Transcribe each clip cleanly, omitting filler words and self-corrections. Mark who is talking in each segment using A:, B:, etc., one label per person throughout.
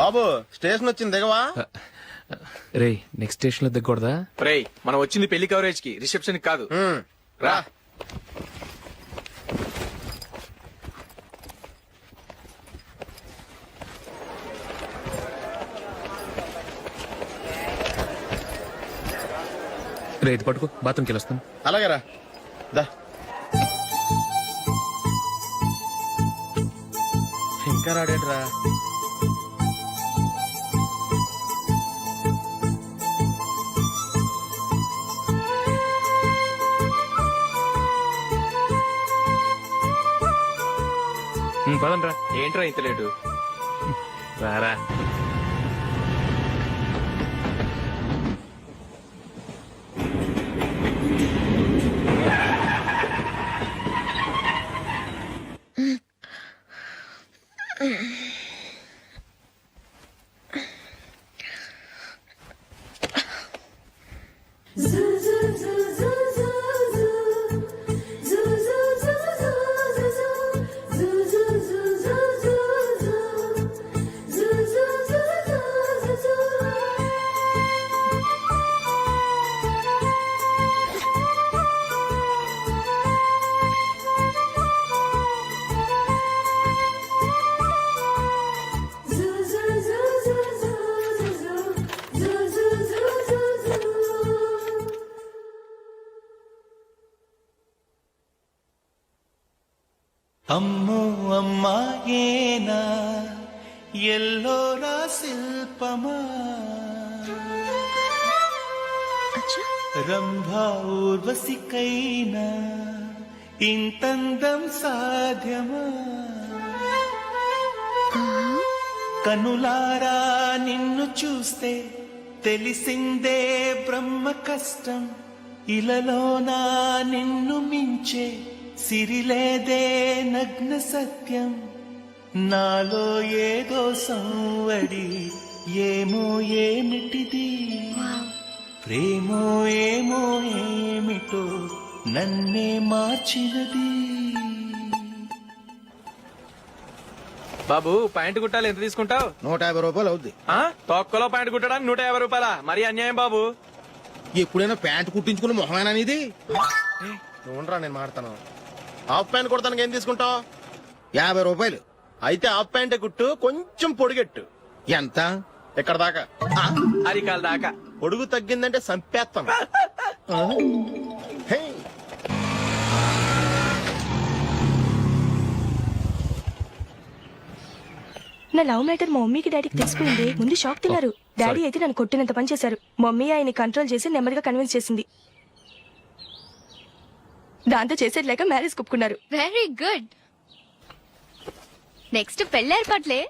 A: బాబు station వచ్చింది దిగవా?
B: రే next station లో దిగకూడదా?
C: రే మనం వచ్చింది పెళ్లి కవరేజ్ కి, రిసెప్షన్ కి కాదు.
A: రా.
B: రే ఇది పట్టుకో, బాత్రూమ్కి వెళ్ళొస్తాను.
A: అలాగే రా. దా. ఇంకా రాడేట్రా?
B: పదండ్రా.
C: ఏంట్రా ఇంత లేటు?
B: రారా.
D: అమ్మో అమ్మాయేనా ఎల్లోరా శిల్పమా రంభా ఊర్వశికైనా ఇంతందం సాధ్యమా కనులారా నిన్ను చూస్తే తెలిసిందే బ్రహ్మ కష్టం ఇలలోనా నిన్ను మించే సిరిలేదే నగ్న సత్యం నాలో ఏదో సంవడి ఏమో ఏమిటిది ప్రేమో ఏమో ఏమిటో నన్నే మార్చినది.
C: బాబు ప్యాంటు కుట్టాలి, ఎంత తీసుకుంటావు?
A: 150 రూపాయలు అవుద్ది.
C: తొక్కలో ప్యాంటు కుట్టడానికి 150 రూపాయలా? మరి అన్యాయం బాబు.
A: ఎప్పుడైనా ప్యాంట్ కుట్టించుకుని మొహమేనా ఇది? ఉండరా, నేను మాడతాను. హాఫ్ ప్యాంట్ కుడతానికి ఏం తీసుకుంటావు? 50 రూపాయలు. అయితే హాఫ్ ప్యాంటే కుట్టు, కొంచెం పొడిగెట్టు. ఎంత? ఎక్కడ దాకా?
C: అరికాల దాకా.
A: పొడుగు తగ్గిందంటే సంపేస్తాను. హే.
E: నా లవ్ మ్యాటర్ మా మమ్మీకి డాడీకి తెలిసిపోయింది. ముందు షాక్ తిన్నారు. డాడీ అయితే నన్ను కొట్టినంత పని చేశారు. మమ్మీ ఆయన్ని కంట్రోల్ చేసి నెమ్మదిగా కన్విన్స్ చేసింది. దాంతో చేసేది లేక మ్యారేజ్ ఒప్పుకున్నారు.
F: Very good. నెక్స్ట్ పెళ్లి ఏర్పాట్లే.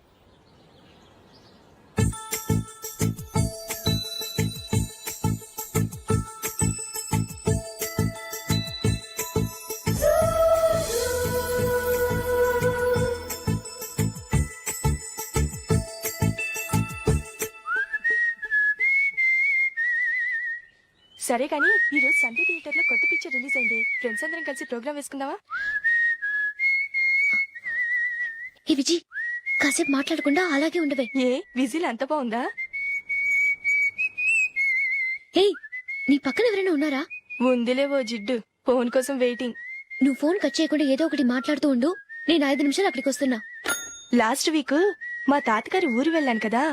E: సరే కానీ ఈ రోజు సండే థియేటర్ లో కొత్త పిక్చర్ రిలీజ్ అయింది. ఫ్రెండ్స్ అందరం కలిసి ప్రోగ్రామ్ వేసుకుందావా?
F: ఈ విజి కాసేపు మాట్లాడకుండా అలాగే ఉండవే.
E: ఏ విజిల్ అంత బాగుందా?
F: ఏయ్, నీ పక్కన ఎవరైనా ఉన్నారా?
E: ఉందిలే ఓ జిడ్డు, ఫోన్ కోసం వెయిటింగ్.
F: నువ్వు ఫోన్ కట్ చేయకుండా ఏదో ఒకటి మాట్లాడుతూ ఉండు. నేను 5 నిమిషాలు అక్కడికి వస్తున్నా.
E: లాస్ట్ వీక్ మా తాతగారి ఊరు వెళ్ళాను కదా.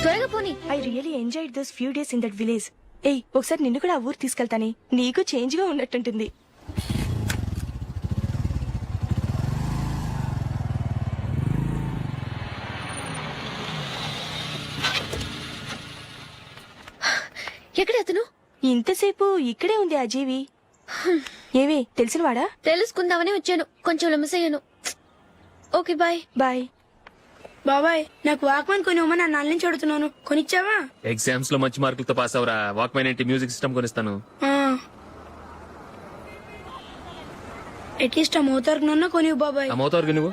F: త్వరగా పోనీ.
E: I really enjoyed those few days in that village. ఏయ్, ఒకసారి నిన్ను కూడా ఆ ఊరు తీసుకెళ్తానే, నీకు చేంజ్ గా ఉన్నట్టుంటుంది.
F: ఎక్కడ అతను?
E: ఇంతసేపు ఇక్కడే ఉంది ఆ జీవి. ఏవి తెలిసినవాడా?
F: తెలుసుకుందామని వచ్చాను, కొంచెం లెమసయ్యాను. Okay bye.
E: బాయ్.
G: బాబాయ్, నాకు వాక్మన్ కొనివ్వమని నా నాన్న నుంచి అడుగుతున్నాను. కొనిచ్చావా?
B: ఎగ్జామ్స్ లో మంచి మార్కులతో పాస్ అవరా. వాక్మెన్ ఏంటి, మ్యూజిక్ సిస్టమ్ కొనిస్తాను.
G: అట్లీస్ట్ ఆ మోతార్కు నన్న కొనివ్వు బాబాయ్.
B: ఆ మోతార్కు నువ్వు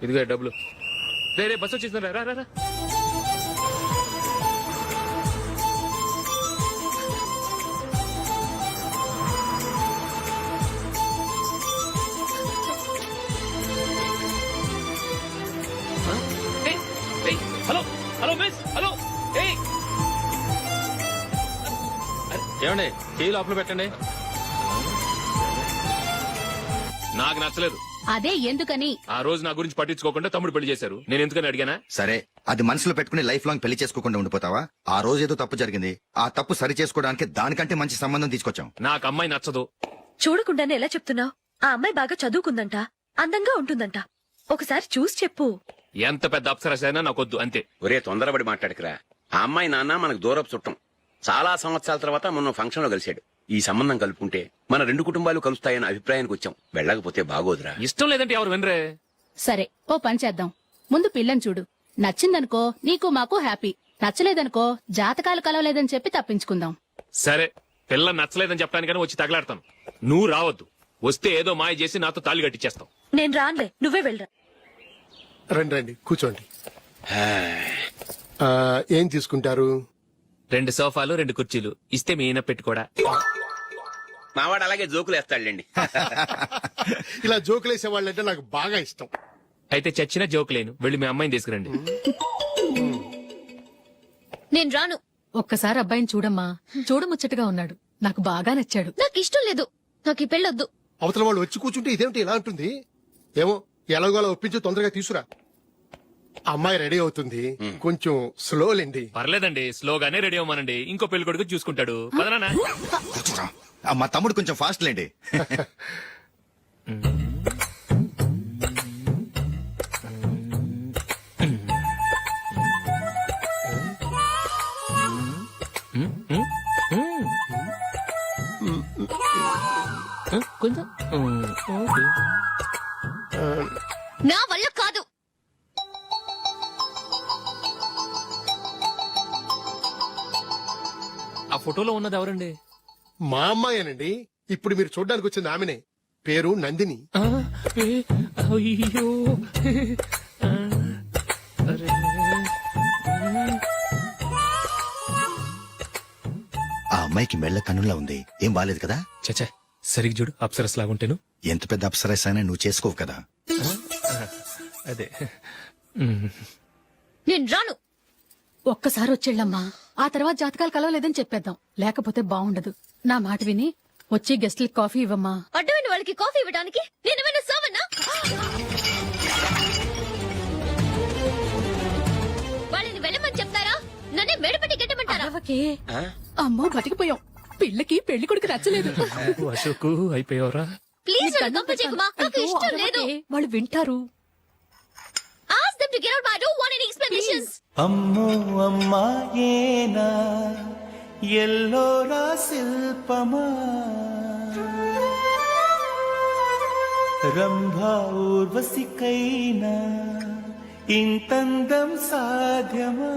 B: ఇదిగో డబ్బులు. రే బస్ వచ్చేసింది, రా రా రా. Hello hello miss, hello. ఏమండి టీ లోపల పెట్టండి. నాకు నచ్చలేదు.
H: అదే ఎందుకని?
B: ఆ రోజు నా గురించి పట్టించుకోకుండా తమ్ముడు పెళ్లి చేశారు. నేను ఎందుకని అడిగానా?
I: సరే, అది మనసులో పెట్టుకుని లైఫ్ లాంగ్ పెళ్లి చేసుకోకుండా ఉండిపోతావా? ఆ రోజు ఏదో తప్పు జరిగింది, ఆ తప్పు సరి చేసుకోవడానికి దానికంటే మంచి సంబంధం తీసుకొచ్చాం.
B: నాకు అమ్మాయి నచ్చదు.
E: చూడకుండానే ఎలా చెప్తున్నావు? ఆ అమ్మాయి బాగా చదువుకుందంట, అందంగా ఉంటుందంట. ఒకసారి చూసి చెప్పు.
B: ఎంత పెద్ద అప్సరస అయినా నాకొద్దు, అంతే.
J: ఒరే తొందరపడి మాట్లాడకురా. ఆ అమ్మాయి నాన్న మనకు దూరపు చుట్టం. చాలా సంవత్సరాల తర్వాత మొన్న ఫంక్షన్ లో కలిశాడు. ఈ సంబంధం కలుపుకుంటే మన రెండు కుటుంబాలు కలుస్తాయన్న అభిప్రాయానికి వచ్చాం. వెళ్ళకపోతే బాగోదురా.
B: ఇష్టం లేదంటే ఎవరు వినరే.
H: సరే, ఓ పని చేద్దాం. ముందు పిల్లని చూడు. నచ్చిందనుకో నీకు మాకు హ్యాపీ. నచ్చలేదనుకో జాతకాలు కలవలేదని చెప్పి తప్పించుకుందాం.
B: సరే, పిల్ల నచ్చలేదని చెప్పడానికని వచ్చి తగలాడతాను. నువ్వు రావద్దు. వస్తే ఏదో మాయ చేసి నాతో తాళి కట్టించేస్తావు.
E: నేను రానులే, నువ్వే వెళ్ళరా.
K: రండి రండి కూర్చోండి. ఏం తీసుకుంటారు?
B: 2 సోఫాలు 2 కుర్చీలు ఇస్తే మీ ఈయన పెట్టుకోడా.
J: మావాడు అలాగే జోకులు వేస్తాడులేండి.
K: ఇలా జోకులేసే వాళ్ళంటే నాకు బాగా ఇష్టం.
B: అయితే చచ్చిన జోక్ లేను. వెళ్ళి మీ అమ్మాయిని తీసుకురండి.
F: నేను రాను.
H: ఒక్కసారి అబ్బాయిని చూడమ్మా. చూడముచ్చటగా ఉన్నాడు. నాకు బాగా నచ్చాడు.
F: నాకు ఇష్టం లేదు. నాకు ఈ పెళ్ళొద్దు.
K: అవతల వాళ్ళు వచ్చి కూర్చుంటే ఇదేమిటి ఇలా ఉంటుంది? ఏమో ఎలాగోలా ఒప్పించి తొందరగా తీసుకురా. అమ్మాయి రెడీ అవుతుంది, కొంచెం స్లో లేండి.
B: పర్లేదండి, స్లోగానే రెడీ అవ్వమనండి. ఇంకో పెళ్లి కొడుకు చూసుకుంటాడు. పదనా.
I: కూర్చోరా. మా తమ్ముడు కొంచెం ఫాస్ట్ లేండి.
B: కొంచెం
F: నా వల్ల కాదు.
B: ఆ ఫోటోలో ఉన్నది ఎవరండి?
K: మా అమ్మాయేనండి. ఇప్పుడు మీరు చూడడానికి వచ్చింది ఆమెనే. పేరు నందిని.
B: అయ్యో.
I: ఆ అమ్మాయికి మెళ్ళ కన్నులా ఉంది. ఏం బాలేదు కదా?
B: చచ్చా, సరిగ్గా చూడు. అప్సరస్ లాగుంటేను.
I: ఎంత పెద్ద అప్సరస్ అయినా నువ్వు చేసుకోవు కదా.
B: అదే.
F: నేను రాను.
H: ఒక్కసారి వచ్చేళ్ళమ్మా. ఆ తర్వాత జాతకాలు కలవలేదని చెప్పేద్దాం. లేకపోతే బాగుండదు. నా మాట విని వచ్చి గెస్ట్లకి కాఫీ ఇవ్వమ్మా.
F: అడ్డమైన వాళ్ళకి కాఫీ ఇవ్వడానికి నేనేమైనా సోమన్నా? వాళ్ళని వెళ్ళమని చెప్తారా? నన్నే మేడపట్టి గెట్టమంటారా?
H: అరవకే. అమ్మో బతికిపోయాం. పిల్లకి పెళ్లి కొడుకు నచ్చలేదు.
B: అశోక్ అయిపోయావరా.
F: ప్లీజ్ నన్ను పంపించేకుమా. నాకు ఇష్టం లేదు.
H: వాళ్ళు వింటారు.
F: Ask them to get out, but I don't want any explanations.
D: అమ్మో అమ్మాయేనా ఎల్లోరా శిల్పమా రంభా ఊర్వశికైనా ఇంతందం సాధ్యమా?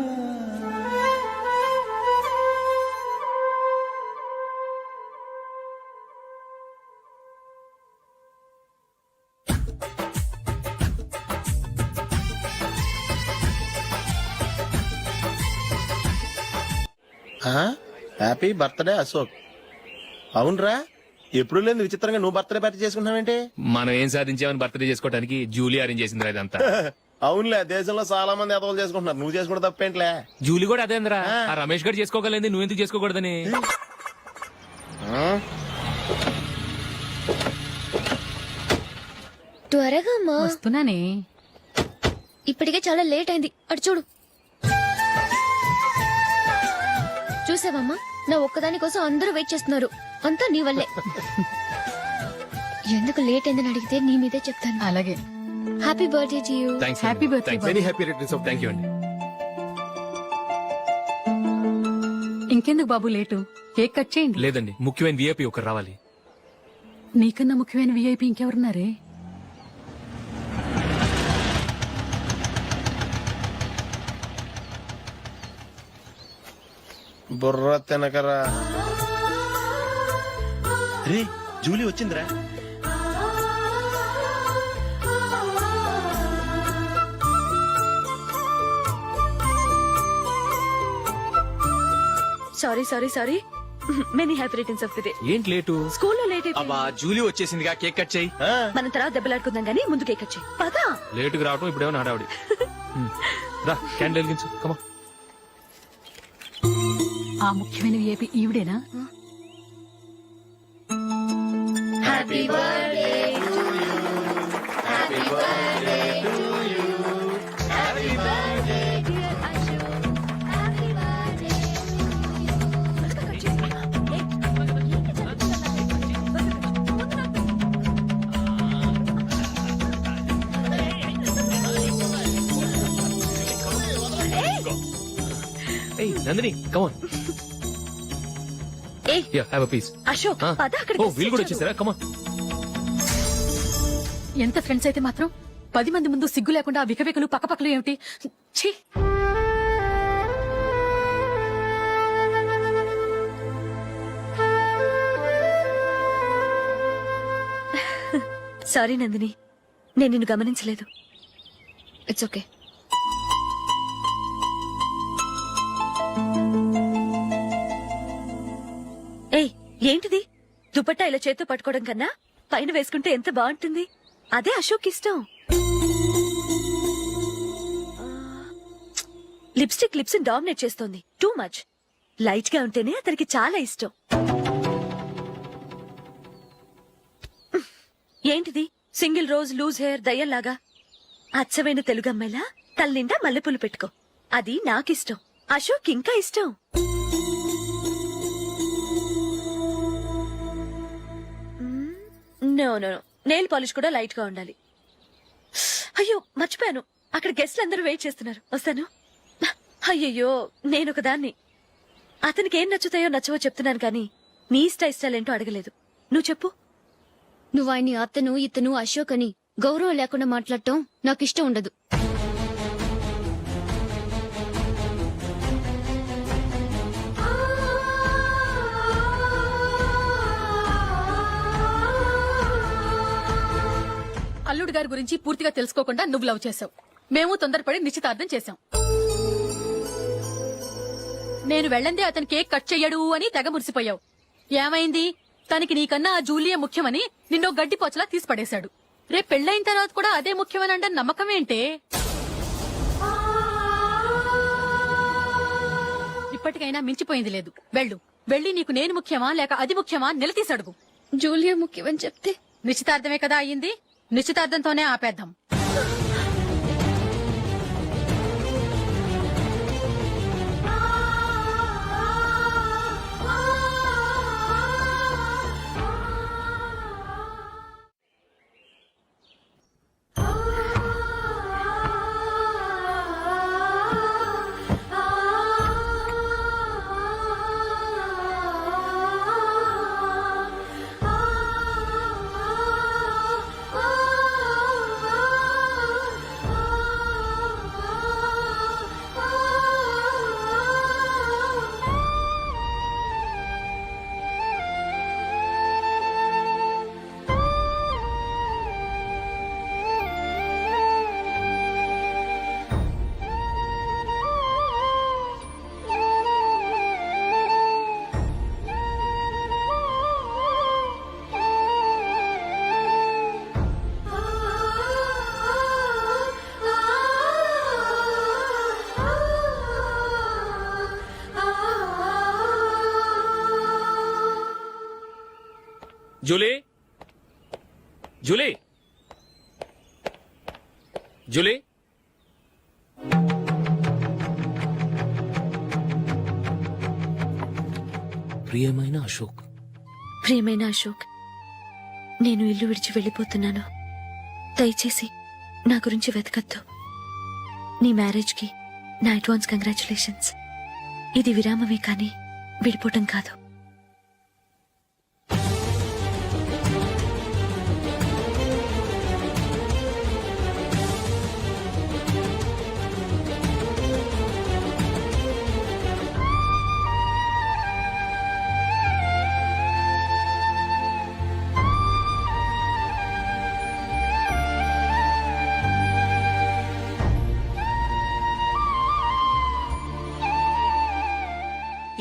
A: Happy birthday Ashok. అవునరా, ఎప్పుడు లేదు విచిత్రంగా నువ్వు బర్త్డే పార్టీ చేసుకుంటున్నావేంటి?
B: మనం ఏం సాధించామని బర్త్డే చేసుకోవడానికి జూలీ అరేంజ్ చేసిందిరా ఇదంతా.
A: అవునులే, దేశంలో చాలా మంది ఎదవలు చేసుకుంటున్నారు. నువ్వు చేసుకోవడం తప్పేంట్లే.
B: జూలీ కూడా అదేంద్రా. ఆ రమేష్ గారు చేసుకోగలేదు, నువ్వు ఎందుకు చేసుకోకూడదని.
F: త్వరగా అమ్మా.
H: వస్తున్నానే.
F: ఇప్పటికే చాలా లేట్ అయింది. అటు చూడు. చూసావమ్మా, నా ఒక్కదాని కోసం అందరూ వెయిట్ చేస్తున్నారు. అంతా నీ వల్లే. ఎందుకు లేట్ అయిందని అడిగితే నీ మీదే చెప్తాను.
H: అలాగే.
F: Happy birthday to you.
H: Happy birthday.
K: Very happy returns of.
B: Thank you అండి.
H: ఇంకెందుకు బాబు లేటు? కేక్ కట్ చేయండి.
B: లేదండి, ముఖ్యమైన విఐపి ఒకరు రావాలి.
H: నీకన్నా ముఖ్యమైన విఐపి ఇంకెవరున్నారే?
A: బుర్ర తినకరా.
J: రే జూలీ వచ్చిందిరా.
F: Sorry sorry sorry many happy returns of the day.
B: ఏంటి లేటు?
F: స్కూల్లో లేట్
C: అబ్బా జూలీ వచ్చేసిందిగా కేక్ కట్ చేయి.
F: మనం తర్వాత దెబ్బలాడుకుందాం గానీ ముందు కేక్ వచ్చాయి పదా.
B: లేటుగా రావటం ఇప్పుడేమో హడావిడి. రా క్యాండిల్ వెలిగించు కమా.
H: ఆ ముఖ్యమైన ఏపీ ఈవిడేనా?
B: ఏయ్ నందిని కమాన్.
F: ఏయ్
B: here have a piece.
F: Ashok పద అక్కడికి.
B: ఓ వీళ్ళు కూడా వచ్చేసారా? కమాన్.
H: ఎంత ఫ్రెండ్స్ అయితే మాత్రం 10 మంది ముందు సిగ్గు లేకుండా వికవికలు పక్కపక్కలు ఏమిటి? ఛీ!
F: సారీ నందిని, నేను నిన్ను గమనించలేదు. It's okay. ఏయ్ ఏంటిది? దుపట్టా ఇలా చేత్తో పట్టుకోవడం కన్నా పైన వేసుకుంటే ఎంత బాగుంటుంది. అదే అశోక్ ఇష్టం. లిప్స్టిక్ లిప్స్ డామినేట్ చేస్తోంది. Too much. లైట్ గా ఉంటేనే అతనికి చాలా ఇష్టం. ఏంటిది? సింగిల్ రోజ్ లూజ్ హెయిర్ దయ్యంలాగా. అచ్చమైన తెలుగు అమ్మాయిలా తల్లిండా మల్లెపూలు పెట్టుకో. అది నాకిష్టం. అశోక్ ఇంకా ఇష్టం. నో నో నెయిల్ పాలిష్ కూడా లైట్ గా ఉండాలి. అయ్యో మర్చిపోయాను, అక్కడ గెస్ట్లు అందరూ వెయిట్ చేస్తున్నారు. వస్తాను. అయ్యయ్యో నేనొక దాన్ని. అతనికి ఏం నచ్చుతాయో నచ్చవో చెప్తున్నాను కానీ నీ ఇష్టాలేంటో అడగలేదు. నువ్వు చెప్పు.
L: నువ్వు ఆయన్ని అతను ఇతను అశోక్ అని గౌరవం లేకుండా మాట్లాడటం నాకు ఇష్టం ఉండదు.
H: అల్లుడు గారి గురించి పూర్తిగా తెలుసుకోకుండా నువ్వు లవ్ చేసావు. మేము తొందరపడి నిశ్చితార్థం చేశాం. నేను వెళ్ళందే అతని కేక్ కట్ చెయ్యడు అని తెగ మురిసిపోయావు. ఏమైంది? తనకి నీకన్నా ఆ జూలియే ముఖ్యమని నిన్నో గడ్డి పోచలా తీసి పడేశాడు. రేపు పెళ్ళైన తర్వాత కూడా అదే ముఖ్యమని అంటే నమ్మకం ఏంటే? ఇప్పటికైనా మించిపోయింది లేదు. వెళ్ళు. వెళ్ళి నీకు నేను ముఖ్యమా లేక అది ముఖ్యమా నిలదీసి అడుగు.
L: జూలియా ముఖ్యమని చెప్తే
H: నిశ్చితార్థమే కదా అయ్యింది. నిశ్చితార్థంతోనే ఆపేద్దాం.
B: Julie, Julie, Julie. ప్రియమైన అశోక్.
F: ప్రియమైన అశోక్, నేను ఇల్లు విడిచి వెళ్ళిపోతున్నాను. దయచేసి నా గురించి వెతకద్దు. నీ మ్యారేజ్ కి నా అడ్వాన్స్ కంగ్రాచులేషన్స్. ఇది విరామమే కానీ విడిపోవటం కాదు.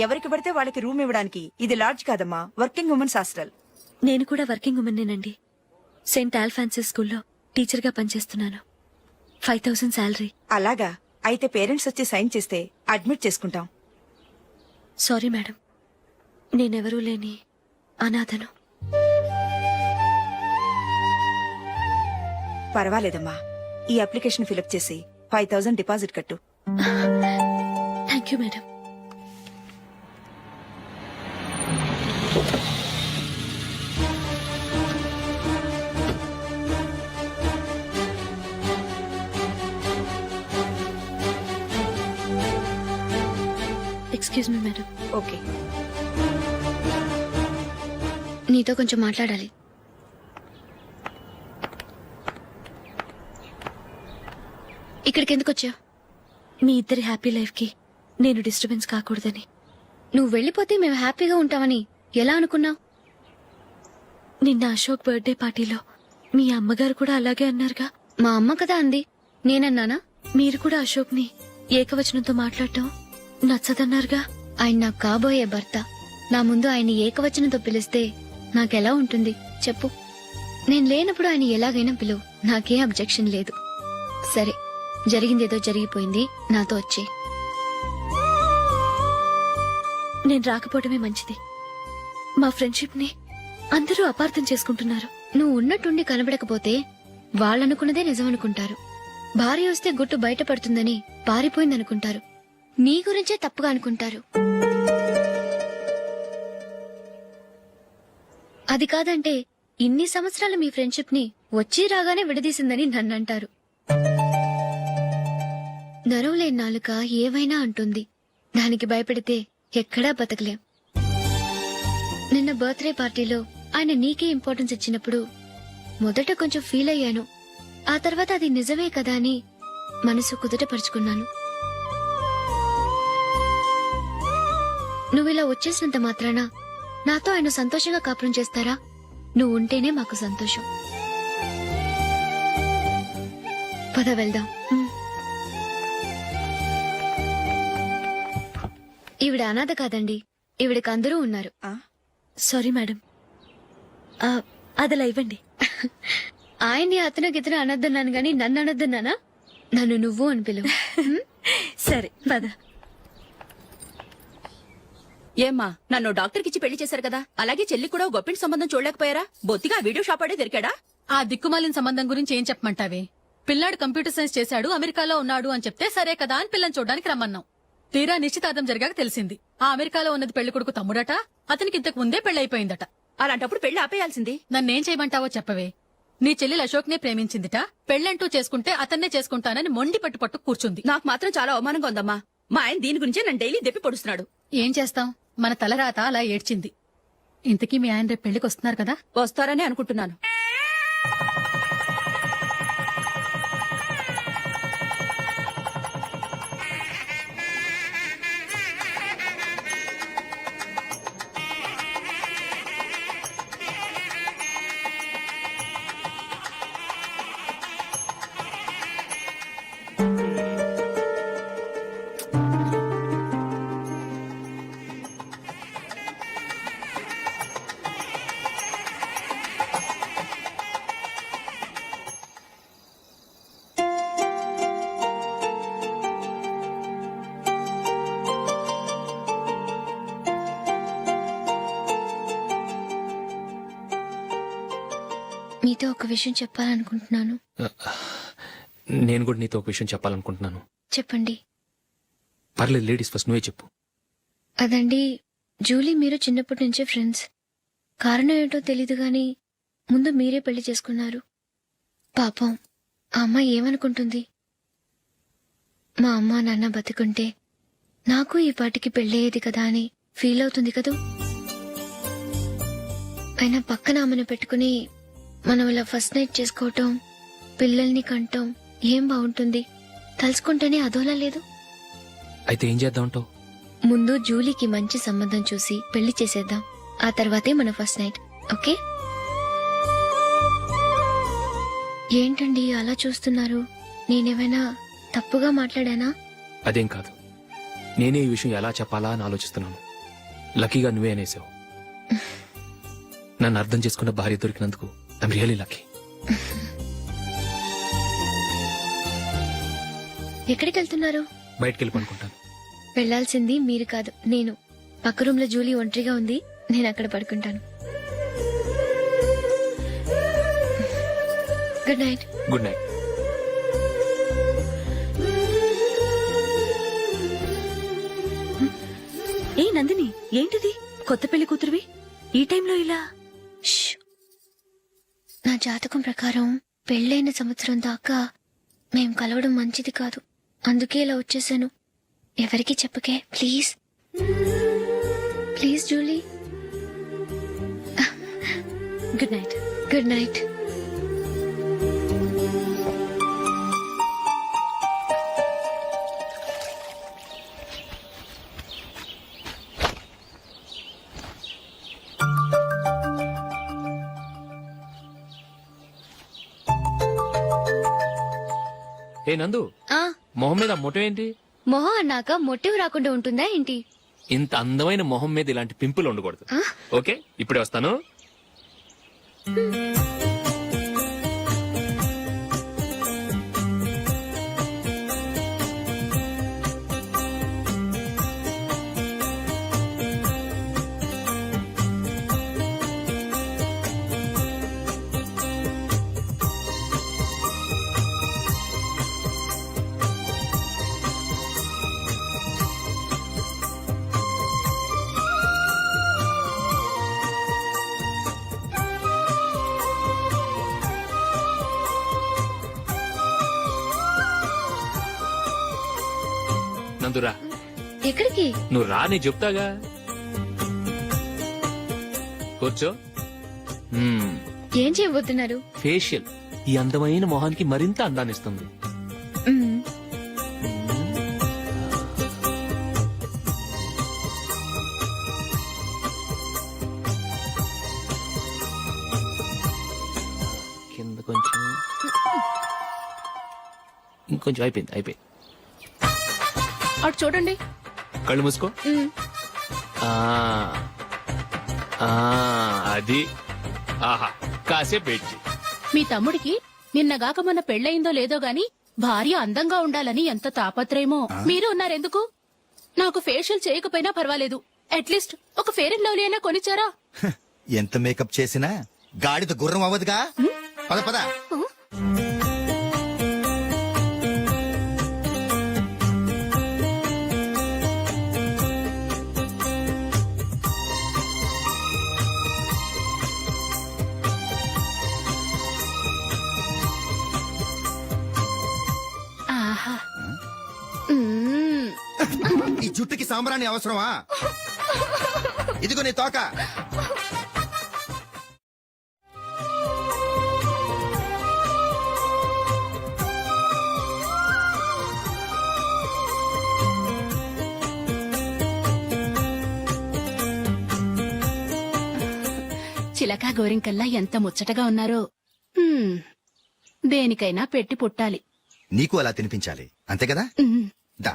M: ఎవరికి పడితే వాళ్ళకి రూమ్ ఇవ్వడానికి ఇది లాడ్జ్ కాదమ్మా, వర్కింగ్ ఉమెన్స్ హాస్టల్.
F: నేను కూడా వర్కింగ్ ఉమెన్నేనండి. సెయింట్ ఆల్ఫాన్సెస్ స్కూల్లో టీచర్గా పనిచేస్తున్నాను. 5000 శాలరీ.
M: అలాగా, అయితే పేరెంట్స్ వచ్చి సైన్ చేస్తే అడ్మిట్ చేసుకుంటాం.
F: సారీ మేడం, నేనెవరూ లేని అనాథను.
M: పర్వాలేదమ్మా, ఈ అప్లికేషన్ ఫిలప్ చేసి 5000 డిపాజిట్ కట్టు.
F: Thank you madam. Excuse me madam.
M: Okay.
L: నీతో కొంచెం మాట్లాడాలి. ఇక్కడికి ఎందుకు వచ్చావు?
F: మీ ఇద్దరి హ్యాపీ లైఫ్ కి నేను డిస్టర్బెన్స్ కాకూడదని.
L: నువ్వు వెళ్ళిపోతే మేము హ్యాపీగా ఉంటామని ఎలా అనుకున్నావు?
F: నిన్న అశోక్ బర్త్డే పార్టీలో మీ అమ్మగారు కూడా అలాగే అన్నారుగా.
L: మా అమ్మ కదా అంది, నేనన్నానా?
F: మీరు కూడా అశోక్ ని ఏకవచనంతో మాట్లాడటం నచ్చదన్నారుగా.
L: ఆయన నాకు కాబోయే భర్త. నా ముందు ఆయన ఏకవచనంతో పిలిస్తే నాకెలా ఉంటుంది చెప్పు? నేను లేనప్పుడు ఆయన ఎలాగైనా పిలువు, నాకే అబ్జెక్షన్ లేదు. సరే, జరిగిందేదో జరిగిపోయింది, నాతో వచ్చే.
F: నేను రాకపోవడమే మంచిది. మా ఫ్రెండ్షిప్ ని అందరూ అపార్థం చేసుకుంటున్నారు.
L: నువ్వు ఉన్నట్టుండి కనబడకపోతే వాళ్ళనుకున్నదే నిజమనుకుంటారు. భార్య వస్తే గుట్టు బయటపడుతుందని పారిపోయిందనుకుంటారు. నీ గురించే తప్పుగా అనుకుంటారు. అది కాదంటే ఇన్ని సంవత్సరాలు మీ ఫ్రెండ్షిప్ ని వచ్చి రాగానే విడదీసిందని నన్నంటారు. నరవలేని నాలుక ఏవైనా అంటుంది. దానికి భయపడితే ఎక్కడా బతకలేం. నిన్న బర్త్డే పార్టీలో ఆయన నీకే ఇంపార్టెన్స్ ఇచ్చినప్పుడు మొదట కొంచెం ఫీల్ అయ్యాను. ఆ తర్వాత అది నిజమే కదా అని మనసు కుదుటపరుచుకున్నాను. నువ్విలా వచ్చేసినంత మాత్రాన నాతో ఆయన సంతోషంగా కాపురం చేస్తారా? నువ్వు ఉంటేనే మాకు సంతోషం. పద వెళ్దాం. ఈవిడ అనాథ కాదండి, ఈవిడకి అందరూ ఉన్నారు.
F: సారీ మేడం, అదలా ఇవ్వండి.
L: ఆయన్ని అతను గితను అనొద్దన్నాను గాని నన్ను అనొద్దన్నానా? నన్ను నువ్వు అని పిలువు.
F: సరే పద.
M: ఏమ్మా, నన్ను డాక్టర్ కిచ్చి పెళ్లి చేశారు కదా, అలాగే చెల్లి కూడా గొప్పింటి సంబంధం చూడలేకపోయారా? బొత్తిగా వీడియో షాప్ ఆడే దొరికాడా?
H: ఆ దిక్కుమాలిన సంబంధం గురించి ఏం చెప్పమంటావే? పిల్లాడు కంప్యూటర్ సైన్స్ చేశాడు, అమెరికాలో ఉన్నాడు అని చెప్తే సరే కదా అని పిల్లని చూడడానికి రమ్మన్నాం. తీరా నిశ్చితార్థం జరిగాక తెలిసింది ఆ అమెరికాలో ఉన్నది పెళ్లి కొడుకు తమ్ముడట, అతనికి ఇంతకు ముందే పెళ్లయిపోయిందట.
M: అలాంటప్పుడు పెళ్లి ఆపేయాల్సింది.
H: నన్నేం చేయమంటావో చెప్పవే. నీ చెల్లెలు అశోక్ నే ప్రేమించిందిట, పెళ్లంటూ చేసుకుంటే అతన్నే చేసుకుంటానని మొండి పట్టు కూర్చుంది.
M: నాకు మాత్రం చాలా అవమానంగా ఉందమ్మా. మా ఆయన దీని గురించే నన్ను డైలీ దెప్పి పొడుస్తున్నాడు.
H: ఏం చేస్తాం, మన తలరాత అలా ఏడ్చింది. ఇంతకీ మీ ఆయన రేపు పెళ్లికి వస్తున్నారు కదా?
M: వస్తారని అనుకుంటున్నాను.
L: మీతో ఒక విషయం చెప్పాలనుకుంటున్నాను.
B: నేను కూడా నీతో ఒక విషయం చెప్పాలనుకుంటున్నాను.
L: చెప్పండి.
B: పర్లేదు, లేడీస్ ఫస్ట్, నువ్వే చెప్పు.
L: అదండి, జూలీ మీరు చిన్నప్పటి నుంచే ఫ్రెండ్స్. కారణం ఏంటో తెలీదు గాని ముందు మీరే పెళ్లి చేసుకున్నారు. పాపం ఆ అమ్మాయి ఏమనుకుంటుంది? మా అమ్మ నాన్న బతుకుంటే నాకు ఈ పాటికి పెళ్ళయ్యేది కదా అని ఫీల్ అవుతుంది కదూ. అయినా పక్కన ఆమెను పెట్టుకుని మనం ఇలా ఫస్ట్ నైట్ చేసుకోవటం, పిల్లల్ని కంటాం ఏం బాగుంటుంది? తలుచుకుంటేనే అదోలా లేదు.
B: అయితే ఏం చేద్దామంటావు?
L: ముందు జూలీకి మంచి సంబంధం చూసి పెళ్లి చేసేద్దాం. ఆ తర్వాతే మన ఫస్ట్ నైట్. ఓకే? ఏంటండి అలా చూస్తున్నారు? నేనేమైనా తప్పుగా మాట్లాడానా?
B: అదేం కాదు, నేనే ఈ విషయం ఎలా చెప్పాలా అని ఆలోచిస్తున్నాను. లక్కీగా నువ్వే అనేసావు. నన్ను అర్థం చేసుకున్న భార్య దొరికినందుకు ఐమ్ రియలీ లక్కీ.
L: ఎక్కడికి వెళ్తున్నారు?
B: బయటికి వెళ్ళి పడుకుంటాను.
L: వెళ్లాల్సింది మీరు కాదు, నేను. పక్క రూమ్ లో జూలీ ఒంటరిగా ఉంది, నేను అక్కడ పడుకుంటాను. Good night.
B: Good night.
F: ఏ నందిని, ఏంటిది? కొత్త పెళ్లి కూతురువి ఈ టైంలో ఇలా?
L: ష్. నా జాతకం ప్రకారం పెళ్ళైన సంవత్సరం దాకా మేం కలవడం మంచిది కాదు, అందుకే ఇలా వచ్చేసాను. ఎవరికి చెప్పకే please. Please Julie.
F: Good night.
L: Good night.
B: ఏ నందు,
L: ఆ
B: మొహం మీద మొట్టం ఏంటి?
L: మొహం అన్నాక మొట్టివి రాకుండా ఉంటుందా ఏంటి?
B: ఇంత అందమైన మొహం మీద ఇలాంటి పింపుల్ ఉండకూడదు. ఓకే, ఇప్పుడే వస్తాను. నందురా,
L: ఎక్కడికి?
B: నువ్వు రా, నీ చెప్తాగా. కూర్చో.
L: ఏం చేయబోతున్నారు?
B: ఫేషియల్ ఈ అందమైన మొహానికి మరింత అందాన్నిస్తుంది.
L: మ్మ్.
B: కింద కొంచెం, ఇంకొంచెం. అయిపోయింది.
H: అటు చూడండి.
B: కళ్ళు మూసుకో.
L: మ్మ్.
B: ఆ, ఆ, అది. ఆహా, కాసేపు వెయిట్ చెయ్.
H: మీ తమ్ముడికి నిన్నగాక మొన్న పెళ్ళయిందో లేదో గాని భార్య అందంగా ఉండాలని ఎంత తాపత్రయమో. మీరు ఉన్నారెందుకు? నాకు ఫేషియల్ చేయకపోయినా పర్వాలేదు, అట్లీస్ట్ ఒక ఫేర్ అండ్ లవ్లీ అయినా కొనిచ్చారా?
I: ఎంత మేకప్ చేసినా గాడిద గుర్రం అవ్వదుగా. పద పద.
H: ఆహా.
I: ఈ జుట్టుకి సాంబ్రాణి అవసరమా? ఇదిగో నీ తోక.
H: చిలకా గోరింకల్లా ఎంత ముచ్చటగా ఉన్నారో. దేనికైనా పెట్టి పుట్టాలి.
I: నీకు అలా తినిపించాలి, అంతే కదా? దా.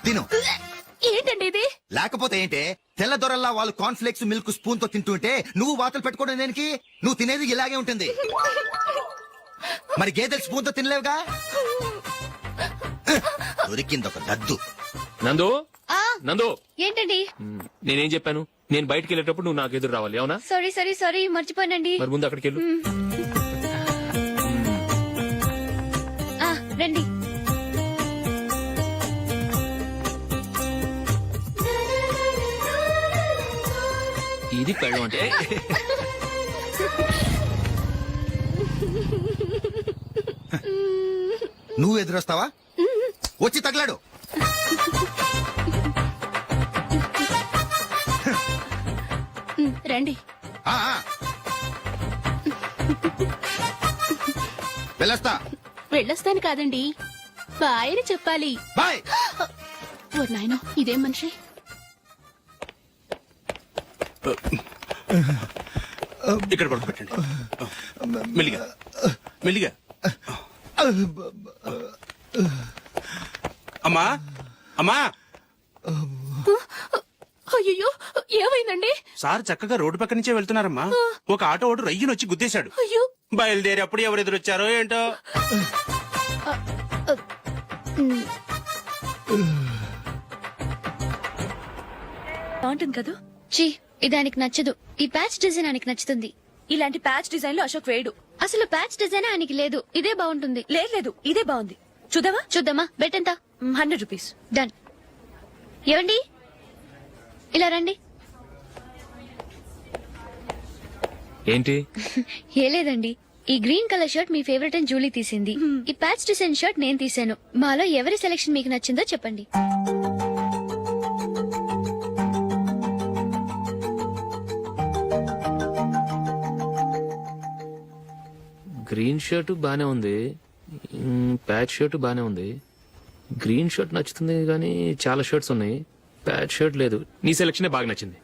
I: తిను.
H: ఏంటండి ఇది?
I: లేకపోతే ఏంటే, తెల్ల దొరల్లా వాళ్ళు కార్న్ఫ్లేక్స్ మిల్క్ స్పూన్ తో తింటుంటే నువ్వు వాతలు పెట్టుకోవడం దేనికి? నువ్వు తినేది ఇలాగే ఉంటుంది. మరి గేదెలు స్పూన్ తో తినలేవుగా. దొరికిందొక దద్దు.
B: నందు, నందు,
L: ఏంటండి?
B: నేనేం చెప్పాను? నేను బయటికి వెళ్ళేటప్పుడు నువ్వు నాకు ఎదురు రావాలి, అవునా?
L: సారీ మర్చిపోయానండి.
B: మరి ముందు అక్కడికి వెళ్ళు.
L: ఆ, రండి.
B: ఇది పెళ్ళం అంటే.
I: నువ్వు ఎదురొస్తావా? వచ్చి తగలాడు.
H: రండి.
I: ఆ, ఆ. వెళ్ళొస్తా.
H: వెళ్ళొస్తాను కాదండి, బాయ్ అని చెప్పాలి.
I: బాయ్.
H: ఓ నాయనో, ఇదేం మనిషి?
N: ఇక్కడ పడుకోబెట్టండి. మెల్లిగా మెల్లిగా. అమ్మా అమ్మా,
H: అయ్యో ఏమైందండి?
N: సార్ చక్కగా రోడ్డు పక్క నుంచే వెళ్తున్నారమ్మా. ఒక ఆటో ఓడు రయ్యను వచ్చి గుద్దేశాడు.
H: అయ్యో
N: బయలుదేరి అప్పుడు ఎవరు ఎదురొచ్చారో ఏంటో.
F: బాగుంటుంది కదా.
L: చీ ఇది ఆయనకి నచ్చదు. ఈ ప్యాచ్ డిజైన్ ఆయనకి నచ్చుతుంది.
F: ఇలాంటి ప్యాచ్ డిజైన్ లో అశోక్ వేయడు.
L: అసలు ప్యాచ్ డిజైన్ ఆయనకి లేదు. ఇదే బాగుంటుంది.
F: లేదు ఇదే బాగుంది. చూద్దామా?
L: చూద్దామా. బెట్ ఎంత?
F: 100 రూపీస్.
L: డన్. ఏవండి ఇలా రండి.
B: ఏంటి?
L: ఏ లేదండి, ఈ గ్రీన్ కలర్ షర్ట్ మీ ఫేవరెట్ అని జూలీ తీసింది. ఈ ప్యాచ్ డిజైన్ షర్ట్ నేను తీసాను. మాలో ఎవరి సెలెక్షన్ మీకు నచ్చిందో చెప్పండి.
B: గ్రీన్ షర్ట్ బానే ఉంది, ప్యాచ్ షర్ట్ బానే ఉంది. గ్రీన్ షర్ట్ నచ్చుతుంది కానీ చాలా షర్ట్స్ ఉన్నాయి, ప్యాచ్ షర్ట్ లేదు. నీ సెలెక్షనే బాగా నచ్చింది.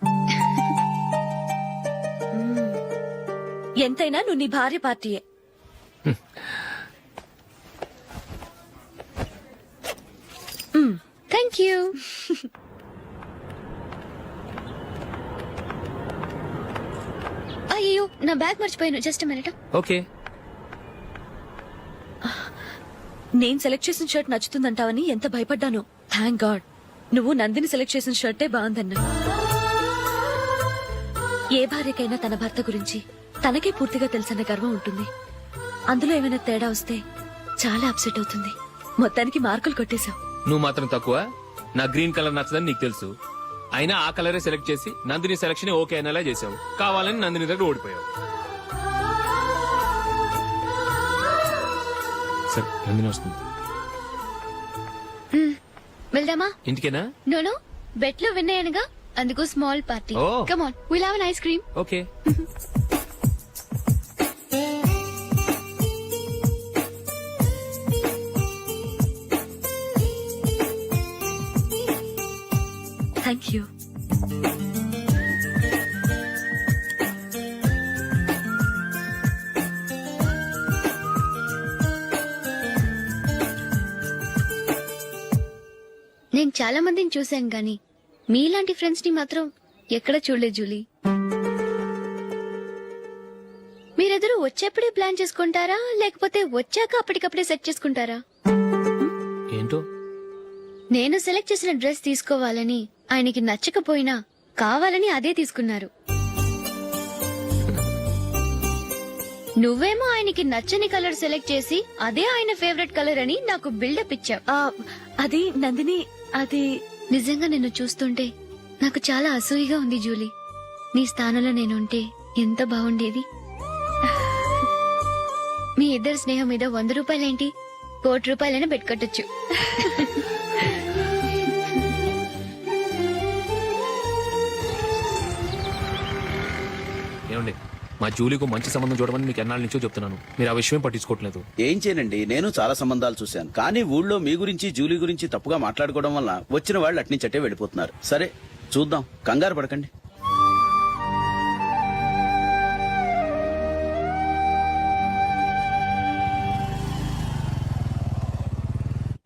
F: ఎంతైనా నువ్వు నీ భార్య పార్టీయే.
L: Thank you. అయ్యో నా బ్యాగ్ మర్చిపోయాను. Just minute.
B: ఓకే.
F: నేను సెలెక్ట్ చేసిన షర్ట్ నచ్చుతుందంటావని ఎంత భయపడ్డాను. థ్యాంక్ గాడ్ నువ్వు నందిని సెలెక్ట్ చేసిన షర్టే బాగుందన్నా. ఏ భార్యకైనా తన భర్త గురించి తనకే పూర్తిగా తెలుసన్న గర్వం ఉంటుంది. అందులో ఏమైనా తేడా వస్తే చాలా అప్సెట్ అవుతుంది. మొత్తానికి మార్కులు కొట్టేశావు.
B: నువ్వు మాత్రం తక్కువ. నా గ్రీన్ కలర్ నచ్చదని నీకు తెలుసు, అయినా ఆ కలరే సెలెక్ట్ చేసి నందిని సెలెక్షన్ ఓకే అనేలా చేసావు. కావాలని నందిని దగ్గర ఓడిపోయావు. సరే నందిని వస్తుంది.
L: వెళ్దామా?
B: ఇంటికేనా?
L: నోను బెట్ లో విన్ అయ్యానుగా, అందుకు small party.
B: Oh.
L: Come on, will have an ice cream.
B: Okay.
F: Thank you.
L: నేను చాలా మందిని చూశాను గాని మీలాంటి ఫ్రెండ్స్ ని మాత్రం ఎక్కడ చూడలేదు జూలీ. మీరెదరూ వచ్చేప్పుడే ప్లాన్ చేసుకుంటారా లేకపోతే వచ్చాక అప్పటికప్పుడే సెట్ చేసుకుంటారా?
B: ఏంటో
L: నేను సెలెక్ట్ చేసిన డ్రెస్ తీసుకోవాలని ఆయనకి నచ్చకపోయినా కావాలని అదే తీసుకున్నారు. నువ్వేమో ఆయనకి నచ్చని కలర్ సెలెక్ట్ చేసి అదే ఆయన ఫేవరెట్ కలర్ అని నాకు బిల్డప్ ఇచ్చావు.
F: అది నందిని, అది
L: నిజంగా నిన్ను చూస్తుంటే నాకు చాలా అసూయగా ఉంది జూలీ. నీ స్థానంలో నేనుంటే ఎంత బాగుండేది. మీ ఇద్దరు స్నేహం మీద 100 రూపాయలేంటి, 1 కోటి రూపాయలైనా పెట్టుకట్టొచ్చు.
B: ఏమండి, మా జూలీకు మంచి సంబంధం చూడమని మీకు ఎన్నాళ్ళ నుంచో చెప్తున్నాను, మీరు ఆ విషయం పట్టించుకోవట్లేదు.
O: ఏం చేయనండి, నేను చాలా సంబంధాలు చూశాను. కానీ ఊళ్ళో మీ గురించి జూలీ గురించి తప్పుగా మాట్లాడుకోవడం వల్ల వచ్చిన వాళ్ళు అట్నుంచటే వెళ్ళిపోతున్నారు. సరే చూద్దాం, కంగారు పడకండి.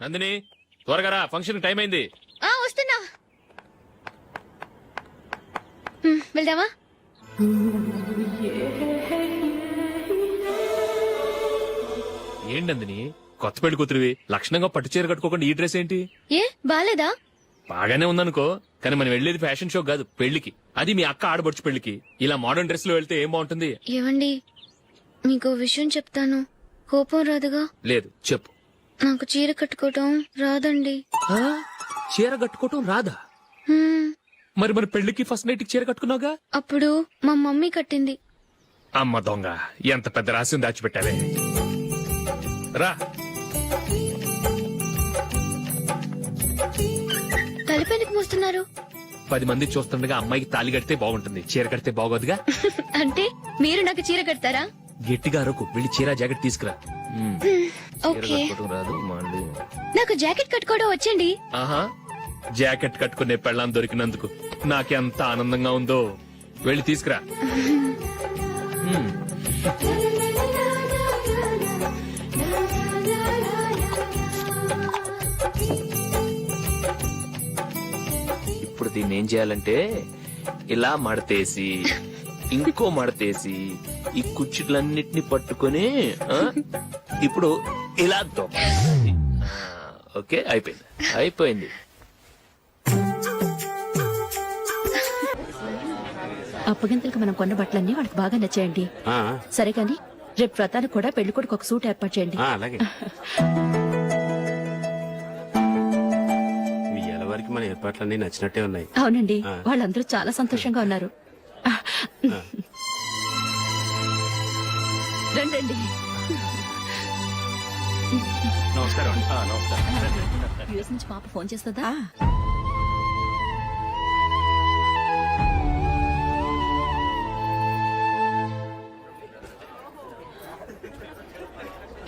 B: నందిని త్వరగా రా, ఫంక్షన్ టైం అయింది.
L: వస్తున్నా. వెళ్దామా?
B: ఏంటి నందిని, కొత్త పెళ్లి కూతురివి లక్షణంగా పట్టు చీర కట్టుకోకుండా ఈ డ్రెస్ ఏంటి?
L: ఏ బాలేదా?
B: బాగానే ఉందనుకో, కానీ మనం వెళ్ళేది ఫ్యాషన్ షో కాదు, పెళ్లికి. అది మీ అక్క ఆడబడుచు పెళ్లికి. ఇలా మోడర్న్ డ్రెస్ లో వెళ్తే ఏం బాగుంటుంది?
L: ఏవండి మీకు విషయం చెప్తాను, కోపం రాదుగా?
B: లేదు చెప్పు.
L: నాకు చీర కట్టుకోవటం రాదండి.
B: చీర కట్టుకోవటం రాదా? మరి మన పెళ్లికి ఫస్ట్ నైట్ చీర కట్టుకున్నావుగా?
L: అప్పుడు మా మమ్మీ కట్టింది.
B: అమ్మ దొంగ, ఎంత పెద్ద రహస్యం దాచిపెట్టావే. రా.
L: తలుపెందుకు మోస్తున్నారు?
B: 10 మంది చూస్తుండగా అమ్మాయికి తాళి కడితే బాగుంటుంది, చీర కడితే బాగోదుగా.
L: అంటే మీరు నాకు చీర కడతారా?
B: గట్టిగా అరకు, వెళ్ళి చీర జాకెట్ తీసుకురా. చీర
L: ఓకే.
B: కట్టుకోవటం రాదు మళ్ళీ.
L: నాకు జాకెట్ కట్టుకోవడం వచ్చండి.
B: ఆహా, జాకెట్ కట్టుకునే పెళ్ళాం దొరికినందుకు నాకెంత ఆనందంగా ఉందో. వెళ్ళి తీసుకురా. ఇప్పుడు దీన్ని ఏం చేయాలంటే ఇలా మడతేసి ఇంకో మడతేసి ఈ కుర్చీలన్నిటిని పట్టుకొని ఇప్పుడు ఇలా దొక్కాలి. ఓకే, అయిపోయింది.
M: అప్పగింతలకు మనం కొన్న బట్టలన్నీ వాళ్ళకి బాగా నచ్చాయండి. సరే కానీ రేపు వ్రతానికి కూడా పెళ్లి కొడుకు ఒక సూట్ ఏర్పాటు చేయండి.
N: అలాగే. మీ వరకు మన ఏర్పాట్లన్నీ నచ్చినట్టే ఉన్నాయి.
M: అవునండి, వాళ్ళందరూ చాలా సంతోషంగా ఉన్నారు. రండి.
N: నమస్కారం.
M: యూఎస్ నుంచి పాప ఫోన్ చేస్తుందా?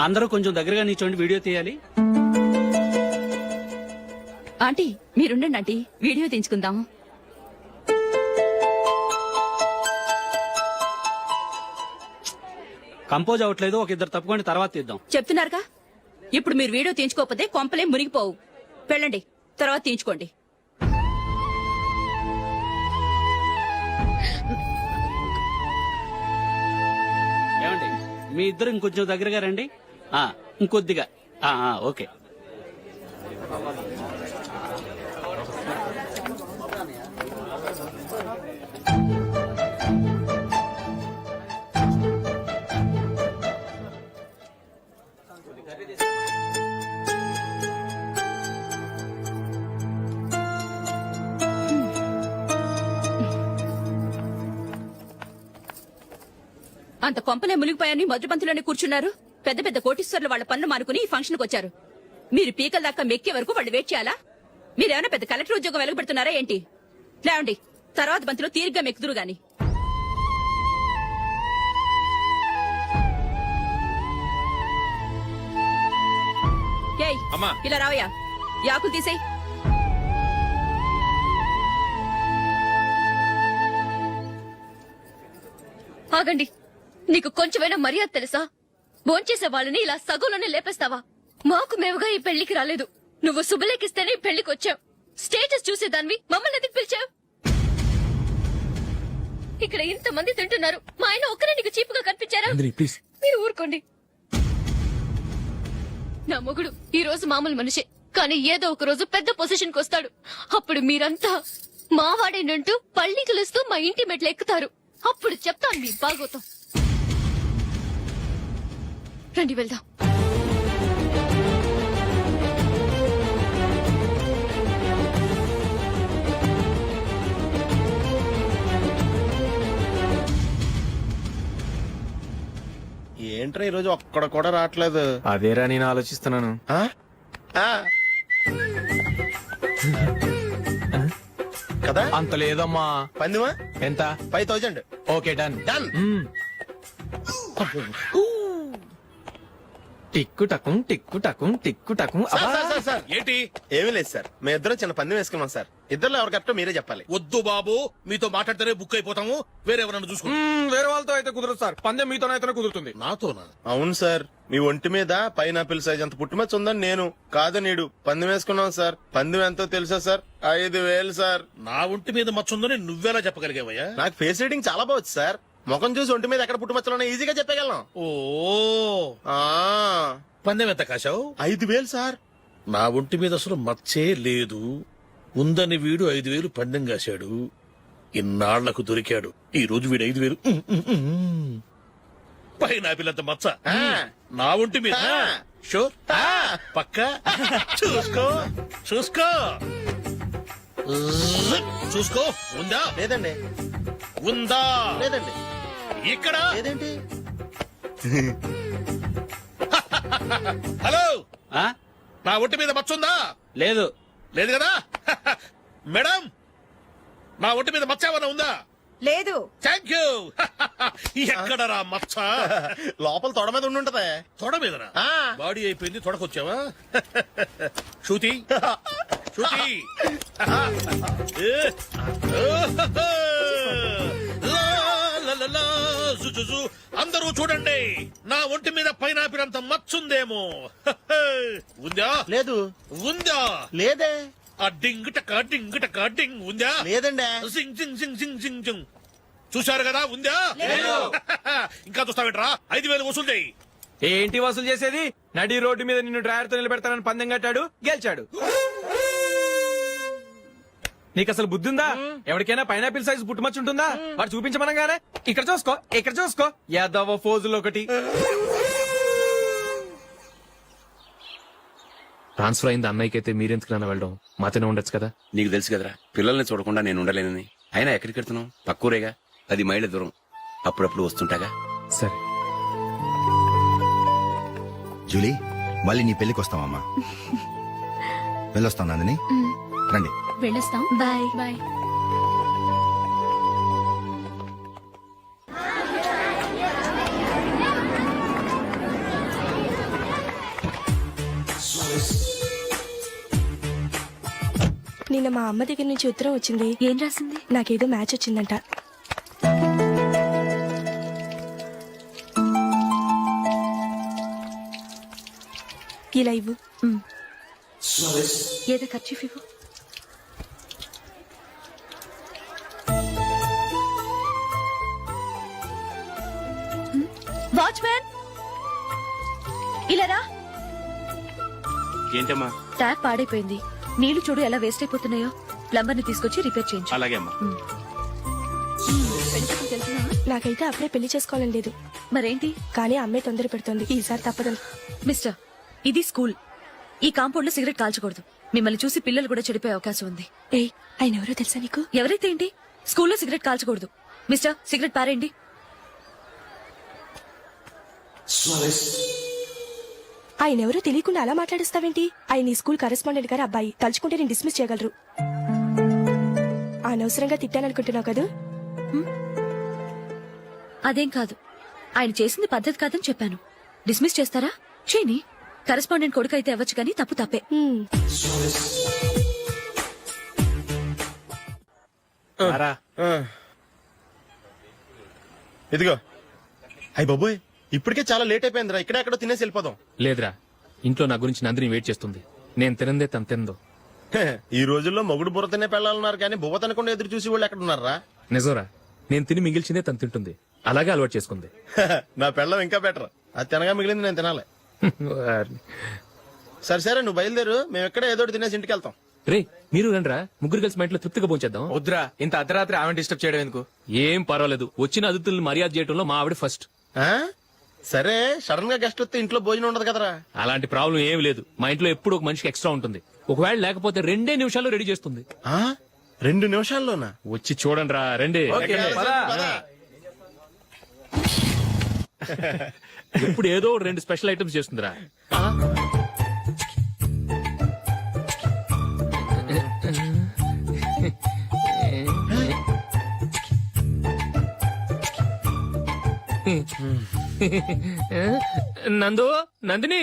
O: అందరూ కొంచెం దగ్గరగా నిల్చోండి, వీడియో తీయాలి.
M: ఆంటీ మీరుండండి ఆంటీ, వీడియో తీయించుకుందాం.
O: కంపోజ్ అవ్వట్లేదు, ఒక ఇద్దరు తప్పుకోండి, తర్వాత తీద్దాం.
M: చెప్తున్నారుగా, ఇప్పుడు మీరు వీడియో తీయించుకోకపోతే కొంపలే మునిగిపోవు. వెళ్ళండి, తర్వాత తీయించుకోండి.
O: ఏమండి, మీ ఇద్దరు ఇంకొంచెం దగ్గరగా రండి. ఇంకొద్దిగా. ఓకే.
M: అంత కొంపలే మునిగిపోయాని మధురపంతులోనే కూర్చున్నారు. పెద్ద పెద్ద కోటీశ్వర్లు వాళ్ళ పనులు మానుకుని ఈ ఫంక్షన్కి వచ్చారు. మీరు పీకల దాకా మెక్కే వరకు వాళ్ళు వెయిట్ చేయాలా? మీరేమైనా పెద్ద కలెక్టర్ ఉద్యోగం వెలగబెడుతున్నారా ఏంటి? లేవండి, తర్వాత బంతిలో తీరిగ్గా మెక్కుదురు గాని. ఏయ్, ఇలా రావయ్యా, యాకులు తీసేయ్.
F: ఆగండి, నీకు కొంచెమైనా మర్యాద తెలుసా? భోంచేసే వాళ్ళని ఇలా సగంలోనే లేపేస్తావా? మాకు మేముగా ఈ పెళ్లికి రాలేదు. నువ్వు శుభలేఖిస్తేనే ఈ పెళ్లికి వచ్చావు. స్టేటస్ చూసేదానివి మమ్మల్ని ఎందుకు పిలిచావు? ఇక్కడ ఇంతమంది తింటున్నారు, మా ఆయన ఒక్కరే నీకు చీపుగా కనిపించారా? మీరు ఊరుకోండి. నా మొగుడు ఈ రోజు మామూలు మనిషే, కానీ ఏదో ఒక రోజు పెద్ద పొజిషన్ కి వస్తాడు. అప్పుడు మీరంతా మావాడేనంటూ పళ్ళి కలుస్తూ మా ఇంటి మెట్లు ఎక్కుతారు. అప్పుడు చెప్తాను మీ బాగోతాం. రండి వెళ్దాం.
A: ఏంట్రా ఈరోజు ఒక్కడ కూడా రావట్లేదు?
C: అదేరా నేను ఆలోచిస్తున్నాను.
A: కదా
C: అంత లేదమ్మా.
A: పందిమా
C: ఎంత?
A: 5000.
C: Okay, done.
A: డన్.
C: టిక్కు టకుం టిక్కు టకుం టిక్కు టకుం.
A: సార్ ఏంటి? ఏమీ లేదు సార్, మేము ఇద్దరు చిన్న పందెం వేసుకున్నాం సార్. ఇద్దరు ఎవరు కరెక్టో మీరే చెప్పాలి.
C: వద్దు బాబు, మీతో మాట్లాడితేనే బుక్ అయిపోతాము. వేరే ఎవరన్నా చూసుకుంటాం. వేరే వాళ్ళతో అయితే కుదరదు సార్, పందెం మీతోనైతేనే కుదురుతుంది.
A: నాతోనా? అవును సార్, మీ ఒంటి మీద పైనాపిల్ సైజ్ అంత పుట్టుమచ్చ ఉందని నేను కాదు నీడు పందెం వేసుకున్నాం సార్. పందెం ఎంతో తెలుసా సార్? 5000 సార్.
C: నా ఒంటి మీద మచ్చ ఉందని నువ్వెలా చెప్పగలిగావయ్యా?
A: నాకు ఫేస్ రీడింగ్ చాలా బాగుంది సార్. ముఖం చూసి ఒంటి మీద ఎక్కడ పుట్టుమచ్చలో ఈజీగా చెప్పగలను.
C: ఓ, పందెం ఎంత కాశావు?
A: 5000 సార్.
C: నా ఒంటి మీద అసలు మచ్చే లేదు. ఉందని వీడు 5000 పందెం కాశాడు. ఇన్నాళ్లకు దొరికాడు. ఈ రోజు వీడు 5000. పైన పిల్లంత మచ్చ నా ఒంటి మీద. షూర్, పక్క. చూసుకో చూసుకో చూసుకో. ఉందా?
A: లేదండి.
C: ఉందా?
A: లేదండి.
C: ఇక్కడ
A: లేదేంటి?
C: హలో, నా ఒంటి మీద మచ్చ ఉందా?
O: లేదు.
C: లేదు కదా? మేడం, నా ఒంటి మీద మచ్చ ఏమన్నా ఉందా?
M: లేదు.
C: Thank you. ఎక్కడరా మచ్చ?
A: లోపల తొడ మీద ఉండుంటదే.
C: తొడ మీదనా? బాడీ అయిపోయింది, తొడకొచ్చావా? శృతి శృతి. జుజుజు అందరూ చూడండి, నా ఒంటి మీద పైనాపిల్ అంత మచ్చుందేమో. ఉందా?
A: లేదు.
C: ఉందా?
A: లేదే.
C: ఆ డింగ్ టక డింగ్ టక డింగ్ ఉందా?
A: లేదండి.
C: సింగ్ సింగ్ సింగ్ సింగ్ సింగ్ సింగ్. చూశారు కదా, ఉందా? ఇంకా చూస్తావేట్రా? 5,000 వసూలు చేయి.
N: ఏంటి వసూలు చేసేది? నడి రోడ్డు మీద నిన్ను డ్రైవర్ తో నిలబెడతానని పందెం కట్టాడు, గెలిచాడు. నీకు అసలు బుద్ధి ఉందా? ఎవరికైనా పైనాపిల్ సైజ్ పుట్టుమచ్చు ఉంటుందా? వాడు చూపించమనగానే ఇక్కడ చూసుకో, ఇక్కడ చూసుకో, యాదవ ఫోజులు ఒకటి.
B: ట్రాన్స్ఫర్ అయింది అన్నయ్యకి అయితే మీరెందుకు నాన్న వెళ్ళడం? మాతోనే ఉండొచ్చు కదా.
J: నీకు తెలుసు కదరా, పిల్లల్ని చూడకుండా నేను ఉండలేనని. అయినా ఎక్కడికి వెళ్తున్నావు? పక్కూరేగా, 10 మైళ్ళ దూరం. అప్పుడప్పుడు వస్తుంటాగా.
B: సరే.
I: జూలీ, మళ్ళీ నీ పెళ్లికి వస్తామమ్మా. వెళ్ళొస్తాం నందిని, రండి.
H: వెళ్ళొస్తాం.
E: బాయ్.
H: బాయ్.
E: నిన్న మా అమ్మ దగ్గర నుంచి ఉత్తరం వచ్చింది.
F: ఏం రాసింది?
E: నాకేదో మ్యాచ్ వచ్చిందంట. ఇలా ఇవ్వు.
F: ఏదో ఖర్చు ఇవ్వు. వాచ్మ్యాన్, ఇలా రా.
N: ఏంటమ్మా?
F: ట్యాప్ పాడైపోయింది. నీళ్లు చూడు ఎలా వేస్ట్ అయిపోతున్నాయో. ప్లంబర్ ని తీసుకొచ్చి రిపేర్ చేయించు.
N: అలాగే అమ్మా.
E: నాకైతే అప్పుడే పెళ్లి చేసుకోవాలని లేదు.
F: మరేంటి?
E: కానీ అమ్మే తొందర పెడుతోంది. ఈసారి తప్పదని.
F: మిస్టర్, ఇది స్కూల్. ఈ కాంపౌండ్ లో సిగరెట్ కాల్చకూడదు. మిమ్మల్ని చూసి పిల్లలు కూడా చెడిపోయే అవకాశం ఉంది.
E: ఏయ్, ఆయన ఎవరో తెలుసా నీకు?
F: ఎవరైతే ఏంటి, స్కూల్లో సిగరెట్ కాల్చకూడదు. మిస్టర్, సిగరెట్ పారేయండి.
E: ఆయన ఎవరో తెలియకుండా అలా మాట్లాడిస్తావేంటి? ఆయన ఈ స్కూల్ కరెస్పాండెంట్ గారి అబ్బాయి. తలుచుకుంటే నేను డిస్మిస్ చేయగలరు. అనవసరంగా తిట్టాననుకుంటున్నావు కదా?
F: అదేం కాదు, ఆయన చేసింది పద్ధతి కాదని చెప్పాను. డిస్మిస్ చేస్తారా? చేయని. కరెస్పాండెంట్ కొడుకు అయితే అవ్వచ్చు కానీ తప్పు తప్పే.
A: ఇదిగో. అయ్య బాబోయ్, ఇప్పటికే చాలా లేట్ అయిపోయిందిరా. ఇక్కడే ఎక్కడో తినేసి వెళ్ళిపోదాం.
B: లేదురా, ఇంట్లో నా గురించి నందిని వెయిట్ చేస్తుంది. నేను తినందే తను తిందో.
A: ఈ రోజుల్లో మొగుడు బుర్ర తినే పెళ్ళాలన్నారు కానీ బువ్వ తినకుండా ఎదురు చూసి వాళ్ళు ఎక్కడ ఉన్నారా?
B: నిజంరా, నేను తిని మిగిల్చిందే తను తింటుంది. అలాగే అలవాటు చేసుకుంది.
A: నా పెళ్ళం ఇంకా బెటర్. అది తినగా మిగిలింది నేను తినాలి. సరే సరే, నువ్వు బయలుదేరు. మేము ఎక్కడే ఏదో తినేసి ఇంటికి వెళ్తాం.
B: రే, మీరు రండిరా, ముగ్గురు కలిసి మా ఇంట్లో తృప్తిగా పోంచేద్దాం.
N: వద్దురా, ఇంత అర్ధరాత్రి ఆమె డిస్టర్బ్ చేయడం ఎందుకు?
B: ఏం పర్వాలేదు, వచ్చిన అతిథులను మర్యాద చేయడంలో మా ఆవిడ ఫస్ట్.
A: ఆ? సరే, సడన్ గా గెస్ట్ వస్తే ఇంట్లో భోజనం ఉండదు కదరా.
B: అలాంటి ప్రాబ్లం ఏం లేదు. మా ఇంట్లో ఎప్పుడు ఒక మనిషికి ఎక్స్ట్రా ఉంటుంది. ఒకవేళ లేకపోతే 2 నిమిషాల్లో రెడీ చేస్తుంది.
A: 2 నిమిషాల్లోనా?
B: వచ్చి చూడండి రా, రండి. ఇప్పుడు ఏదో 2 స్పెషల్ ఐటమ్స్ చేస్తుందిరా. నందిని,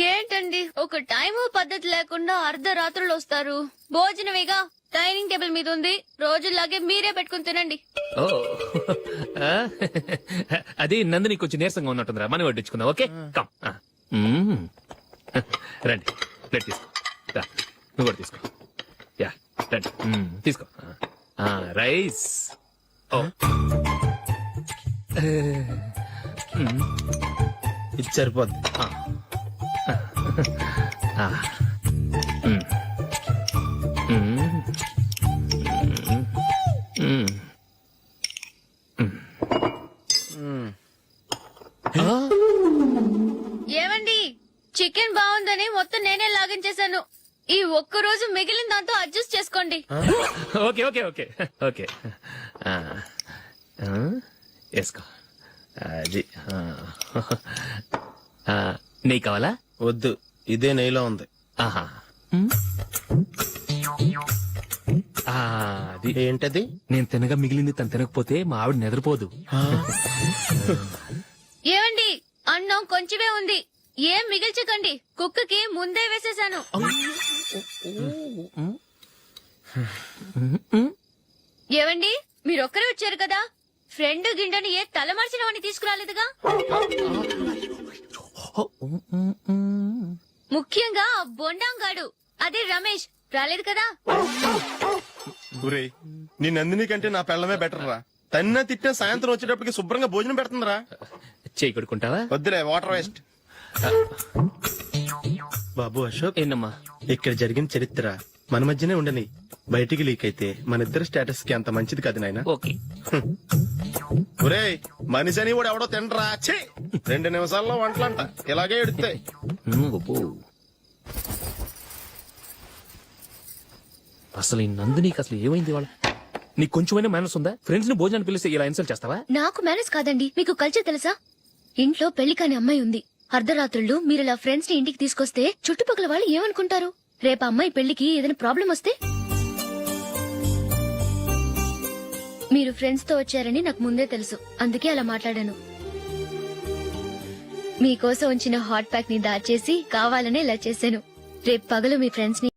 L: ఏంటండి ఒక టైము పద్ధతి లేకుండా అర్ధరాత్రులు వస్తారు? భోజనమేగా డైనింగ్ టేబుల్ మీద ఉంది. రోజుల్లాగే మీరే పెట్టుకుని తినండి.
B: ఓ, అది నందిని కొంచెం నీరసంగా ఉన్నట్టుందిరా. మనం వడ్డించుకుందాం. Okay, come. రండి, ప్లేట్ తీసుకో. రా, నువ్వు కూడా తీసుకో. యా, రండి, తీసుకో. రైస్. ఓ,
A: ఇది సరిపోద్ది.
L: ఏమండి, చికెన్ బాగుందని మొత్తం నేనే లాగించేశాను. ఈ ఒక్క రోజు మిగిలిన దాంతో అడ్జస్ట్ చేసుకోండి.
B: Okay okay okay okay. వేసుకో. అది నెయ్యి కావాలా?
A: వద్దు, ఇదే నెయ్యిలో ఉంది.
B: ఆహా, అది
A: ఏంటది?
B: నేను తినగా మిగిలింది తను తినకపోతే మా ఆవిడ నిద్రపోదు.
L: ఏమండి, అన్నం కొంచెమే ఉంది. ఏం మిగిల్చకండి. కుక్కకి ముందే వేసేశాను. ఏవండి, మీరొక్కరే వచ్చారు కదా ఫ్రెండ్ గిండెని ఏ తలమర్చిన వాడిని తీసుకురాలేదుగా ముఖ్యంగా ఆ బొండాంగాడు అదే రమేష్ రాలేదు కదా
A: ఒరే నీ నందిని కంటే నా పెళ్ళమే బెటర్ రా. తన్న తిట్టిన సాయంత్రం వచ్చేటప్పటికి శుభ్రంగా భోజనం పెడుతుందిరా.
B: చేయి కొడుకుంటావా?
A: వద్దులే వాటర్ వేస్ట్. బాబు అశోక్,
B: ఏంటమ్మా?
A: ఇక్కడ జరిగిన చరిత్ర మన మధ్యనే ఉండని, బయటికి లీక్ అయితే మన ఇద్దరు స్టేటస్ కి అంత మంచిది కాదు నాయన.
B: ఓకే.
A: ఒరే మనిషి అని కూడా ఎవడో తినరా. ఛీ! 2 నిమిషాల్లో వంటలంట ఇలాగే ఎడుతాయి.
B: అసలు ఈ నందినికి అసలు ఏమైంది వాళ్ళ? నీకు కొంచెమైనా మేనస్ ఉందా? ఫ్రెండ్స్ ని భోజనాన్ని పిలిస్తే ఇలా ఇన్సల్ట్ చేస్తావా?
L: నాకు మేనేజ్ కాదండి, మీకు కల్చర్ తెలుసా? ఇంట్లో పెళ్లి కాని అమ్మాయి ఉంది. అర్ధరాత్రులు మీరు ఇలా ఫ్రెండ్స్ ని ఇంటికి తీసుకొస్తే చుట్టుపక్కల వాళ్ళు ఏమనుకుంటారు? రేపు అమ్మాయి పెళ్లికి ఏదైనా ప్రాబ్లం వస్తే? మీరు ఫ్రెండ్స్ తో వచ్చారని నాకు ముందే తెలుసు, అందుకే అలా మాట్లాడాను. మీకోసం ఉంచిన హాట్ ప్యాక్ ని దాచేసి కావాలనే ఇలా చేశాను. రేపు పగలు మీ ఫ్రెండ్స్ ని